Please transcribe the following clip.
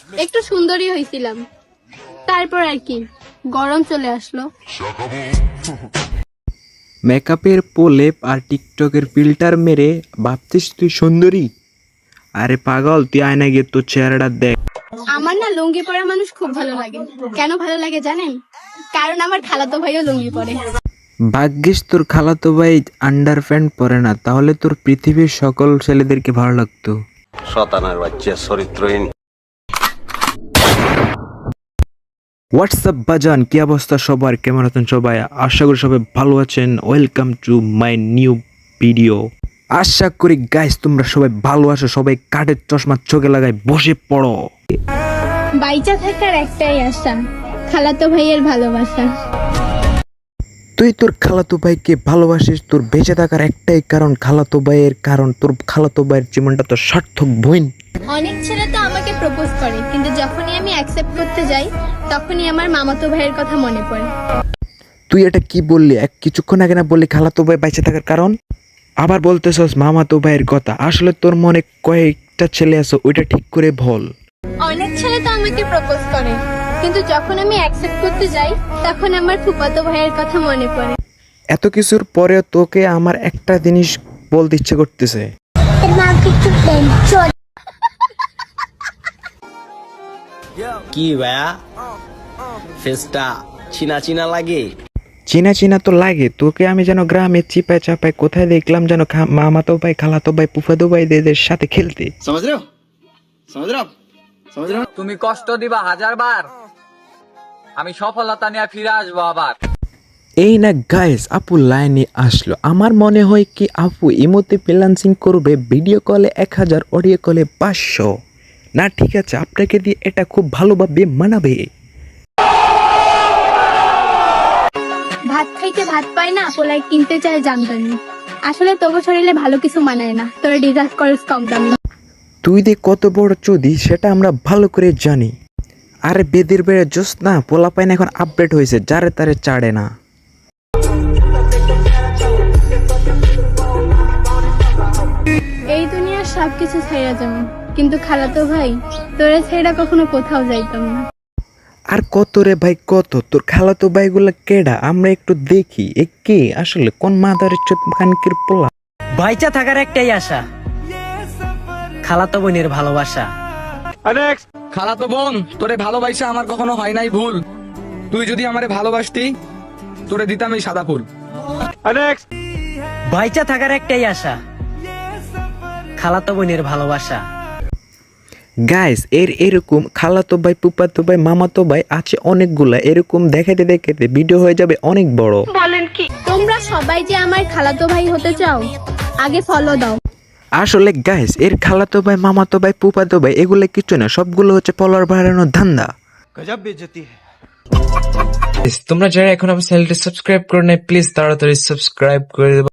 একটু সুন্দরী হয়েছিলাম, তারপর আর কি গরম চলে আসলো। মেকআপের প্রলেপ আর টিকটকের ফিল্টার মেরে ভাবছিস তুই সুন্দরী? আরে পাগল, তুই আয়না গিয়ে তোর চেহারাটা দেখ। আমার না লুঙ্গি পরা মানুষ খুব ভালো লাগে। কেন ভালো লাগে জানেন? কারণ আমার খালাতো ভাইও লুঙ্গি পরে। ভাগ্যিস তোর খালাতো ভাই আন্ডার প্যান্ট পরে না, তাহলে তোর পৃথিবীর সকল ছেলেদেরকে ভালো লাগতো। শতানার বাচ্চা চরিত্রহীন। হোয়াটসঅ্যাপ বাজান, কি অবস্থা সবার? কেমন আছেন সবাই? আশা করি সবাই ভালো আছেন। Welcome to my new video. আশা করি গাইস তোমরা সবাই ভালো আছো। সবাই কাঠের চশমা চোখে লাগায় বসে পড়ো। বাইচা থাকার একটাই আশা, খালাতো ভাইয়ের ভালোবাসা। তুই তোর খালাতো ভাইকে ভালোবাসিস, তোর বেঁচে থাকার একটাই কারণ খালাতো ভাইয়ের, কারণ তোর খালাতো ভাইয়ের জীবনটা তো সার্থক বইন। অনেক ছেলে তো আমাকে প্রপোজ করে, কিন্তু যখনই আমি অ্যাকসেপ্ট করতে যাই তখনই আমার মামাতো ভাইয়ের কথা মনে পড়ে। তুই এটা কি বললি? কিছুক্ষণ আগে না বললি খালাতো ভাই বেঁচে থাকার কারণ, আবার বলতেছস মামাতো ভাইয়ের কথা। আসলে তোর মনে কয়েকটা ছেলে আছে, ওইটা ঠিক করে বল। অনেক ছেলে তো আমাকে প্রপোজ করে, কিন্তু যখন আমি অ্যাকসেপ্ট করতে যাই তখন আমার ফুফাতো ভাইয়ের কথা মনে পড়ে। এত কিছুর পরেও তোকে আমার একটা জিনিস বলতে ইচ্ছে করতেছে। কি ভাইয়া, ফেসটা চিনা চিনা লাগে। চিনা চিনা তো লাগে, তোকে আমি যেন গ্রামে চিপায় চাপায় কোথায় দেখলাম যেন মামাতো ভাই, খালাতো ভাই, ফুফাতো ভাইদের সাথে খেলতে। তুমি কষ্ট দিবা 1000 বার, আমি সফলতা নিয়ে ফিরে আসবো আবার। এই না গাইস, আপু লাইনে আসলো। আমার মনে হয় কি আপু ইমোতে ব্যালেন্সিং করবে, ভিডিও কলে 1000, অডিও কলে 500। না ঠিক আছে, আপনাকে দিয়ে এটা খুব ভালোভাবে মানাবে। ভাত খাইতে ভাত পায় না, পোলাই কিনতে চায় জামদানি। আসলে তোকে শরীরে ভালো কিছু মানায় না, তোরা ডিজার্ভ করিস কম দামি। তুই দে কত বড় চুদি সেটা আমরা ভালো করে জানি। আরে বেদের বেড়ে জোস না, পোলা পাইন এখন আপডেট হয়েছে, যারে তারে চাড়ে না। এই দুনিয়ার সবকিছু ছেড়ে যাবো, কিন্তু খালাতো ভাই তোরে ছেড়ে কখনো কোথাও যাইতাম না। আর কত রে ভাই কত? তোর খালাতো ভাইগুলা কেডা? আমরা একটু দেখি এ কে আসলে, কোন মাদারের চোদ খানকির পোলা। বাইচা থাকার একটাই আশা, খালাতো বোনের ভালোবাসা। খালাতো বোন, তোরে ভালোবাসা আমার কখনো হয় নাই ভুল। তুই যদি আমারে ভালোবাসতি, তোরে দিতাম এই সাদা ফুল। বাইচা থাকার একটাই আশা, খালাতো বোনের ভালোবাসা। গাইস এরকম খালাতো ভাই, পুপাতো ভাই, মামাতো ভাই আছে অনেকগুলা। এরকম দেখাতে দেখাতে ভিডিও হয়ে যাবে অনেক বড়। তোমরা সবাই যে আমার খালাতো ভাই হতে চাও, আগে ফলো দাও। আসলে গাইস এর খালাতো ভাই, মামাতো ভাই, পুপাতো ভাই এগুলো কিছু না, সবগুলো হচ্ছে ফলোয়ার বাড়ানোর ধান্দা। তোমরা যারা এখন আমার চ্যানেলটি সাবস্ক্রাইব করে নাই, প্লিজ তাড়াতাড়ি সাবস্ক্রাইব করে দেবে।